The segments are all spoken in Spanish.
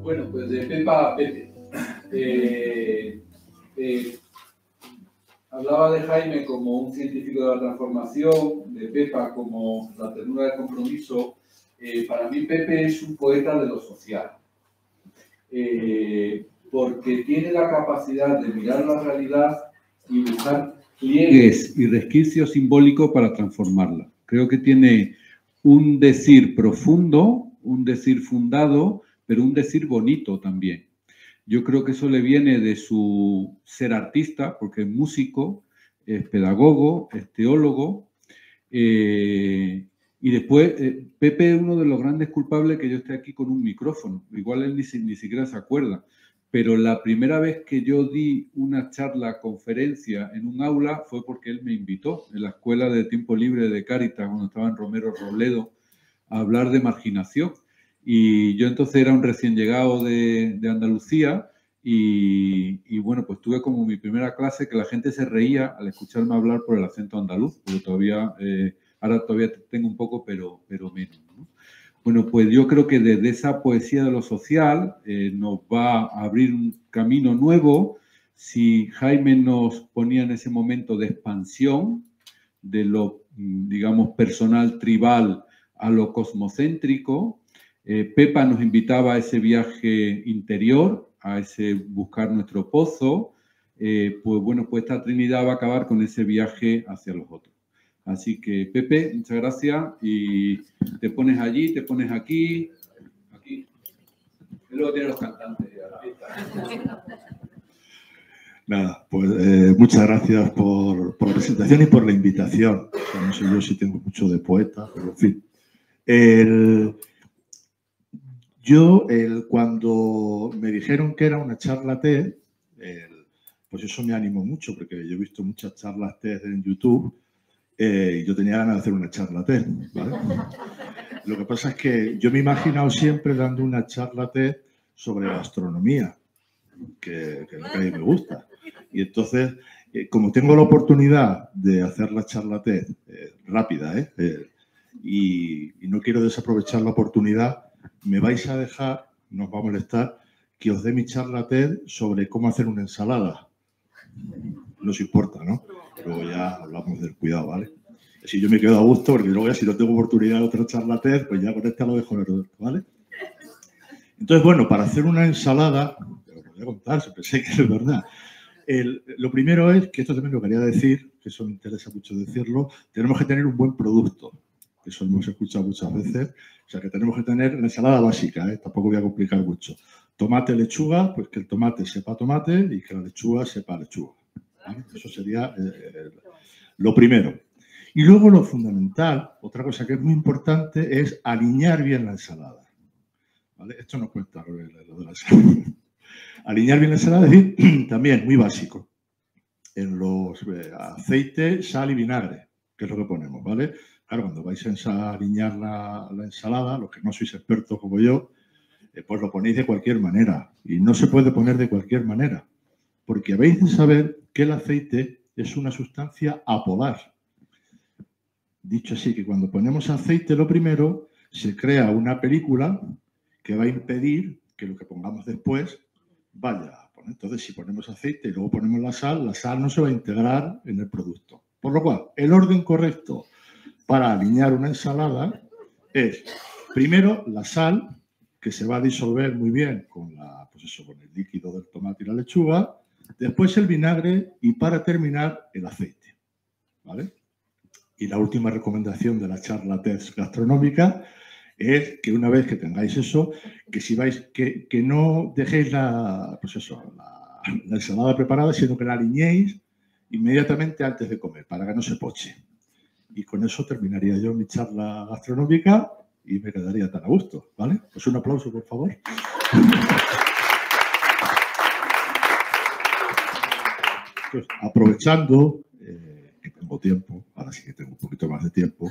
Bueno, pues de Pepa a Pepe. Hablaba de Jaime como un científico de la transformación, de Pepa como la ternura del compromiso. Para mí Pepe es un poeta de lo social, porque tiene la capacidad de mirar la realidad y buscar pliegues y resquicios simbólicos para transformarla. Creo que tiene un decir profundo, un decir fundado, pero un decir bonito también. Yo creo que eso le viene de su ser artista, porque es músico, es pedagogo, es teólogo. Y después, Pepe es uno de los grandes culpables que yo esté aquí con un micrófono. Igual él ni siquiera se acuerda. Pero la primera vez que yo di una charla, conferencia en un aula fue porque él me invitó en la Escuela de Tiempo Libre de Cáritas, cuando estaba en Romero Robledo, a hablar de marginación. Y yo entonces era un recién llegado de Andalucía y bueno, pues tuve como mi primera clase que la gente se reía al escucharme hablar por el acento andaluz, porque todavía, ahora todavía tengo un poco, pero menos, ¿no? Bueno, pues yo creo que desde esa poesía de lo social nos va a abrir un camino nuevo. Si Jaime nos ponía en ese momento de expansión, de lo, digamos, personal, tribal, a lo cosmocéntrico, Pepa nos invitaba a ese viaje interior, a ese buscar nuestro pozo, pues bueno, pues esta Trinidad va a acabar con ese viaje hacia los otros. Así que, Pepe, muchas gracias y te pones allí, te pones aquí. Y luego tienen los cantantes. Nada, pues muchas gracias por la presentación y por la invitación. O sea, no sé yo si tengo mucho de poeta, pero en fin. Cuando me dijeron que era una charla TED, pues eso me animó mucho, porque yo he visto muchas charlas TED en YouTube y yo tenía ganas de hacer una charla TED, ¿vale? Lo que pasa es que yo me he imaginado siempre dando una charla TED sobre gastronomía, que es lo que a mí me gusta. Y entonces, como tengo la oportunidad de hacer la charla TED rápida, y no quiero desaprovechar la oportunidad, me vais a dejar, no os va a molestar, que os dé mi charla TED sobre cómo hacer una ensalada. No os importa, ¿no? Luego ya hablamos del cuidado, ¿vale? Si yo me quedo a gusto, porque luego ya si no tengo oportunidad de otra charla TED, pues ya con esta lo dejo, ¿vale? Entonces, bueno, para hacer una ensalada, te lo voy a contar, siempre sé que es verdad. Lo primero es, que esto también lo quería decir, que eso me interesa mucho decirlo, tenemos que tener un buen producto. Eso lo hemos escuchado muchas veces. O sea, que tenemos que tener la ensalada básica, tampoco voy a complicar mucho. Tomate, lechuga, pues que el tomate sepa tomate y que la lechuga sepa lechuga, ¿vale? Eso sería lo primero. Y luego lo fundamental, otra cosa que es muy importante, es alinear bien la ensalada, ¿vale? Esto no cuenta lo de la ensalada. Alinear bien la ensalada, es decir, también muy básico. En los aceite, sal y vinagre, que es lo que ponemos, ¿vale? Claro, cuando vais a alinear la ensalada, los que no sois expertos como yo, pues lo ponéis de cualquier manera. Y no se puede poner de cualquier manera, porque habéis de saber que el aceite es una sustancia apolar. Dicho así, que cuando ponemos aceite lo primero, se crea una película que va a impedir que lo que pongamos después vaya. Entonces, si ponemos aceite y luego ponemos la sal no se va a integrar en el producto. Por lo cual, el orden correcto para alinear una ensalada es, primero, la sal, que se va a disolver muy bien con el líquido del tomate y la lechuga, después el vinagre y, para terminar, el aceite, ¿vale? Y la última recomendación de la charla TED gastronómica es que una vez que tengáis eso, que no dejéis la ensalada preparada, sino que la alineéis inmediatamente antes de comer, para que no se poche. Y con eso terminaría yo mi charla gastronómica y me quedaría tan a gusto, ¿vale? Pues un aplauso, por favor. Pues, aprovechando que tengo tiempo, ahora sí que tengo un poquito más de tiempo,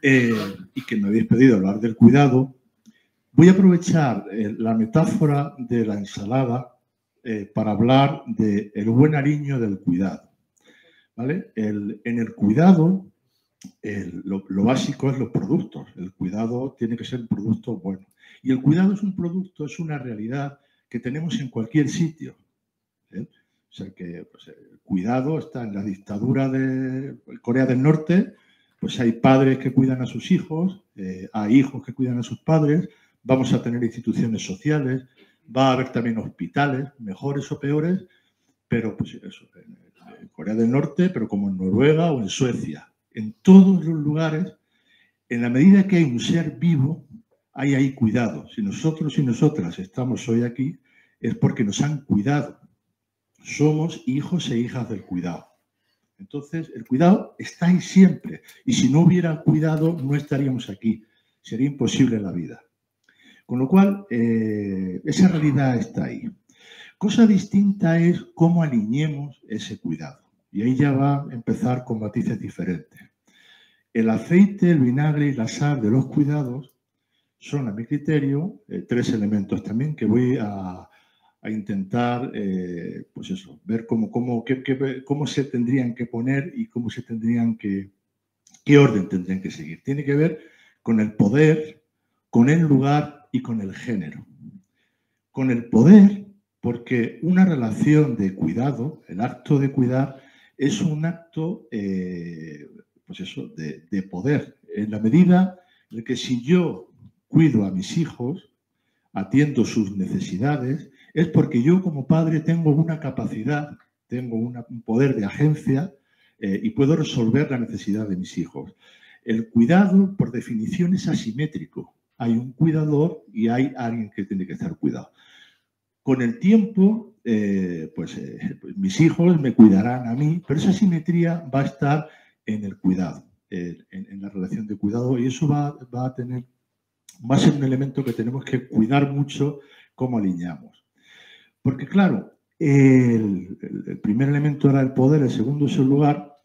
y que me habéis pedido hablar del cuidado, voy a aprovechar la metáfora de la ensalada para hablar del buen aliño del cuidado, ¿vale? En el cuidado, lo básico es los productos. El cuidado tiene que ser un producto bueno. Y el cuidado es un producto, es una realidad que tenemos en cualquier sitio. O sea que pues, el cuidado está en la dictadura de Corea del Norte, pues hay padres que cuidan a sus hijos, hay hijos que cuidan a sus padres, vamos a tener instituciones sociales, va a haber también hospitales, mejores o peores, pero pues eso, en Corea del Norte, pero como en Noruega o en Suecia. En todos los lugares, en la medida que hay un ser vivo, hay ahí cuidado. Si nosotros y nosotras estamos hoy aquí, es porque nos han cuidado. Somos hijos e hijas del cuidado. Entonces, el cuidado está ahí siempre. Y si no hubiera cuidado, no estaríamos aquí. Sería imposible la vida. Con lo cual, esa realidad está ahí. Cosa distinta es cómo alineemos ese cuidado. Y ahí ya va a empezar con matices diferentes. El aceite, el vinagre y la sal de los cuidados son, a mi criterio, 3 elementos también que voy a intentar, pues eso, ver cómo se tendrían que poner y cómo se tendrían qué orden tendrían que seguir. Tiene que ver con el poder, con el lugar y con el género. Con el poder, porque una relación de cuidado, el acto de cuidar, es un acto, pues eso, de poder. En la medida en que si yo cuido a mis hijos, atiendo sus necesidades, es porque yo como padre tengo una capacidad, tengo un poder de agencia y puedo resolver la necesidad de mis hijos. El cuidado, por definición, es asimétrico. Hay un cuidador y hay alguien que tiene que estar cuidado. Con el tiempo, pues mis hijos me cuidarán a mí, pero esa asimetría va a estar en el cuidado, en la relación de cuidado, y eso va a ser un elemento que tenemos que cuidar mucho cómo alineamos. Porque claro, el primer elemento era el poder, el segundo es el lugar.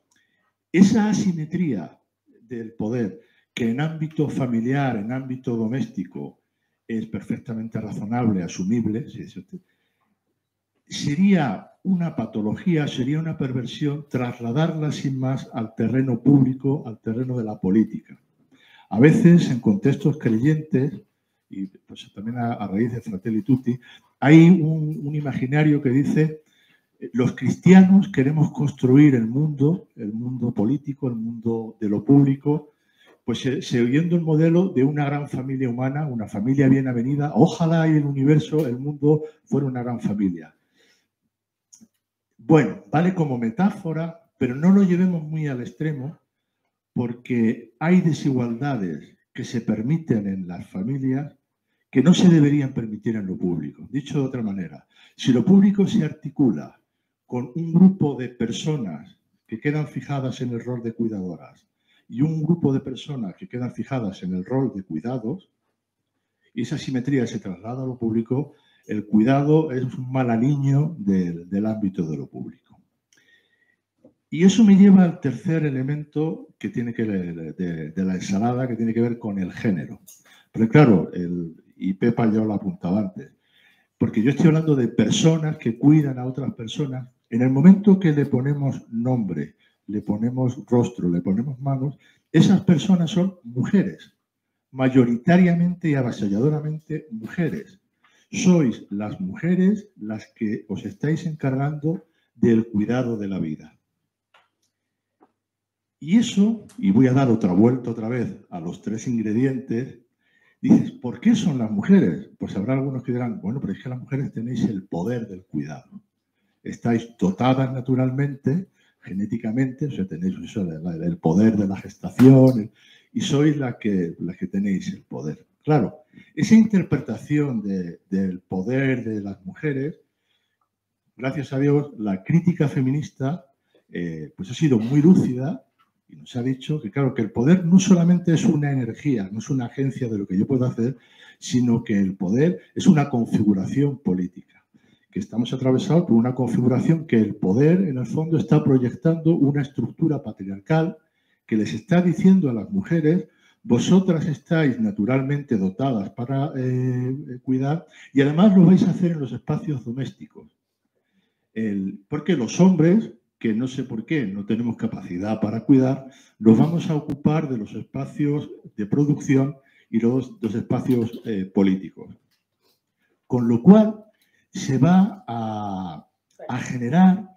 Esa asimetría del poder, que en ámbito familiar, en ámbito doméstico, es perfectamente razonable, asumible, sería una patología, sería una perversión trasladarla sin más al terreno público, al terreno de la política. A veces, en contextos creyentes, y pues también a raíz de Fratelli Tutti, hay un imaginario que dice: los cristianos queremos construir el mundo político, el mundo de lo público, pues siguiendo el modelo de una gran familia humana, una familia bien avenida. Ojalá y el universo, el mundo, fuera una gran familia. Bueno, vale como metáfora, pero no lo llevemos muy al extremo, porque hay desigualdades que se permiten en las familias que no se deberían permitir en lo público. Dicho de otra manera, si lo público se articula con un grupo de personas que quedan fijadas en el rol de cuidadoras y un grupo de personas que quedan fijadas en el rol de cuidados, y esa simetría se traslada a lo público, el cuidado es un mal aliño del ámbito de lo público. Y eso me lleva al tercer elemento que tiene que ver de la ensalada, que tiene que ver con el género. Pero claro, y Pepa ya lo apuntaba antes, porque yo estoy hablando de personas que cuidan a otras personas. En el momento que le ponemos nombre, le ponemos rostro, le ponemos manos, esas personas son mujeres, mayoritariamente y avasalladoramente mujeres. Sois las mujeres las que os estáis encargando del cuidado de la vida. Y eso, y voy a dar otra vuelta otra vez a los 3 ingredientes, dices, ¿por qué son las mujeres? Pues habrá algunos que dirán, bueno, pero es que las mujeres tenéis el poder del cuidado. Estáis dotadas naturalmente, genéticamente, o sea, tenéis eso, el poder de la gestación, y sois las que tenéis el poder. Claro, esa interpretación del poder de las mujeres, gracias a Dios, la crítica feminista pues ha sido muy lúcida y nos ha dicho que, claro, que el poder no solamente es una energía, no es una agencia de lo que yo puedo hacer, sino que el poder es una configuración política, que estamos atravesados por una configuración que el poder, en el fondo, está proyectando una estructura patriarcal que les está diciendo a las mujeres: vosotras estáis naturalmente dotadas para cuidar y además lo vais a hacer en los espacios domésticos. Porque los hombres, que no sé por qué no tenemos capacidad para cuidar, los vamos a ocupar de los espacios de producción y los espacios políticos. Con lo cual se va a generar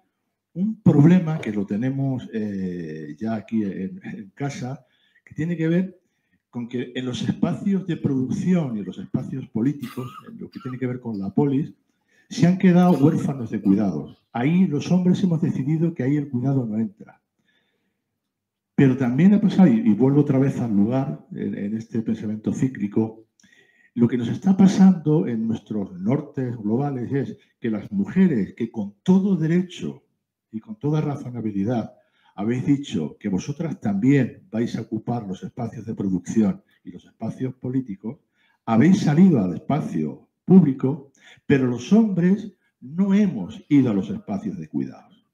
un problema que lo tenemos ya aquí en casa, que tiene que ver con que en los espacios de producción y en los espacios políticos, en lo que tiene que ver con la polis, se han quedado huérfanos de cuidados. Ahí los hombres hemos decidido que ahí el cuidado no entra. Pero también ha pasado, y vuelvo otra vez al lugar, en este pensamiento cíclico, lo que nos está pasando en nuestros nortes globales es que las mujeres que con todo derecho y con toda razonabilidad habéis dicho que vosotras también vais a ocupar los espacios de producción y los espacios políticos, habéis salido al espacio público, pero los hombres no hemos ido a los espacios de cuidados.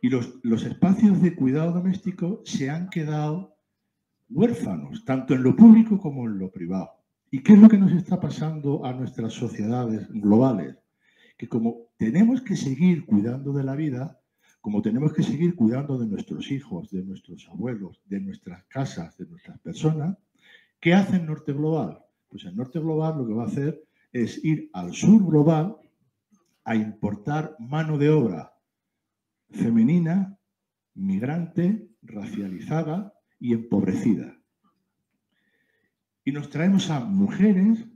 Y los espacios de cuidado doméstico se han quedado huérfanos, tanto en lo público como en lo privado. ¿Y qué es lo que nos está pasando a nuestras sociedades globales? Que como tenemos que seguir cuidando de la vida, como tenemos que seguir cuidando de nuestros hijos, de nuestros abuelos, de nuestras casas, de nuestras personas, ¿qué hace el norte global? Pues el norte global lo que va a hacer es ir al sur global a importar mano de obra femenina, migrante, racializada y empobrecida. Y nos traemos a mujeres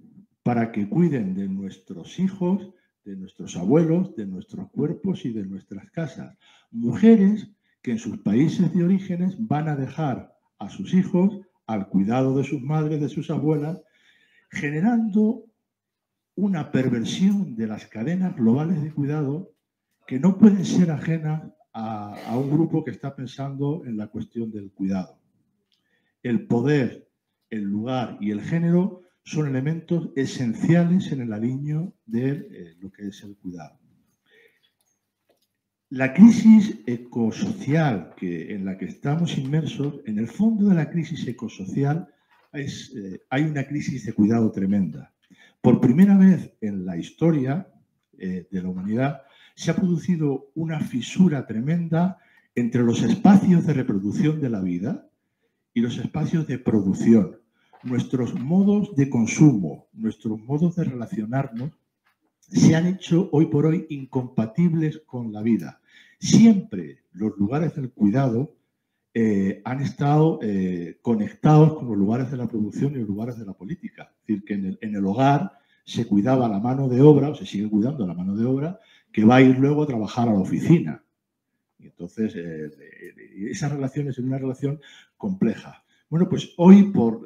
para que cuiden de nuestros hijos, de nuestros abuelos, de nuestros cuerpos y de nuestras casas. Mujeres que en sus países de orígenes van a dejar a sus hijos al cuidado de sus madres, de sus abuelas, generando una perversión de las cadenas globales de cuidado que no pueden ser ajenas a un grupo que está pensando en la cuestión del cuidado. El poder, el lugar y el género son elementos esenciales en el alineamiento de lo que es el cuidado. La crisis ecosocial en la que estamos inmersos, en el fondo de la crisis ecosocial hay una crisis de cuidado tremenda. Por primera vez en la historia de la humanidad se ha producido una fisura tremenda entre los espacios de reproducción de la vida y los espacios de producción. Nuestros modos de consumo, nuestros modos de relacionarnos se han hecho hoy por hoy incompatibles con la vida. Siempre los lugares del cuidado han estado conectados con los lugares de la producción y los lugares de la política. Es decir, que en el hogar se cuidaba la mano de obra, o se sigue cuidando la mano de obra, que va a ir luego a trabajar a la oficina. Y entonces, esa relación es una relación compleja. Bueno, pues hoy por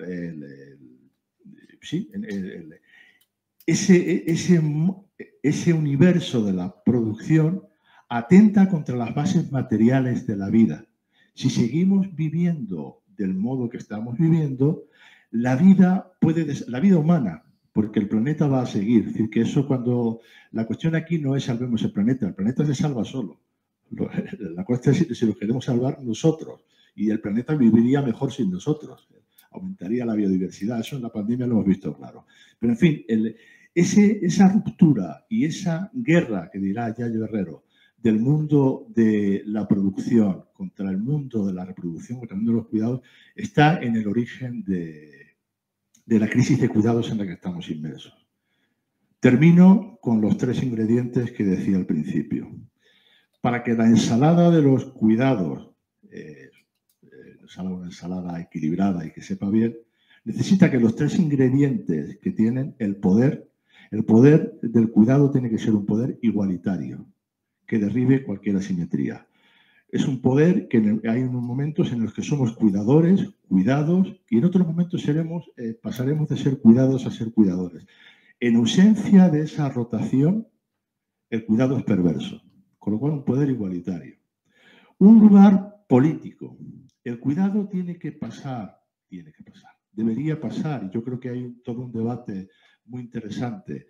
ese universo de la producción atenta contra las bases materiales de la vida. Si seguimos viviendo del modo que estamos viviendo, la vida humana, porque el planeta va a seguir. Es decir, que eso cuando... La cuestión aquí no es salvemos el planeta se salva solo. La cuestión es si lo queremos salvar nosotros. Y el planeta viviría mejor sin nosotros. Aumentaría la biodiversidad. Eso en la pandemia lo hemos visto claro. Pero en fin, esa ruptura y esa guerra, que dirá Yayo Herrero, del mundo de la producción contra el mundo de la reproducción, contra el mundo de los cuidados, está en el origen de la crisis de cuidados en la que estamos inmersos. Termino con los 3 ingredientes que decía al principio. Para que la ensalada de los cuidados salga una ensalada equilibrada y que sepa bien, necesita que los 3 ingredientes que tienen el poder del cuidado tiene que ser un poder igualitario, que derribe cualquier asimetría. Es un poder que hay unos momentos en los que somos cuidadores, cuidados, y en otros momentos pasaremos de ser cuidados a ser cuidadores. En ausencia de esa rotación, el cuidado es perverso, con lo cual un poder igualitario. Un lugar político. El cuidado tiene que pasar, debería pasar, y yo creo que hay todo un debate muy interesante,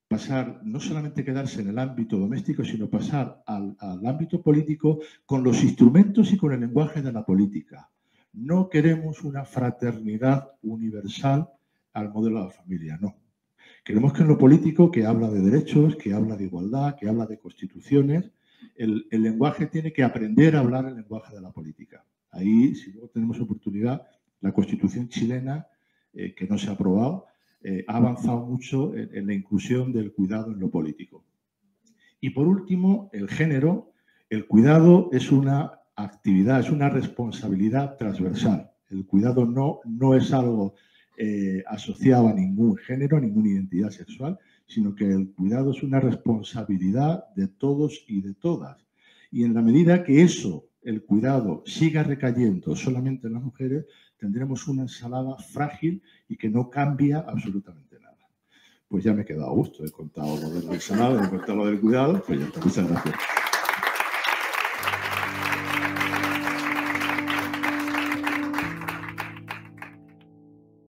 pasar, no solamente quedarse en el ámbito doméstico, sino pasar al ámbito político con los instrumentos y con el lenguaje de la política. No queremos una fraternidad universal al modelo de la familia, no. Queremos que en lo político, que habla de derechos, que habla de igualdad, que habla de constituciones, el lenguaje tiene que aprender a hablar el lenguaje de la política. Ahí, si luego tenemos oportunidad, La Constitución chilena, que no se ha aprobado, ha avanzado mucho en la inclusión del cuidado en lo político. Y por último, el género. El cuidado es una actividad, es una responsabilidad transversal. El cuidado no es algo asociado a ningún género, a ninguna identidad sexual, sino que el cuidado es una responsabilidad de todos y de todas. Y en la medida que eso, el cuidado, siga recayendo solamente en las mujeres, tendremos una ensalada frágil y que no cambia absolutamente nada. Pues ya me he quedado a gusto, he contado lo de la ensalada, he contado lo del cuidado, pues ya está. Muchas gracias.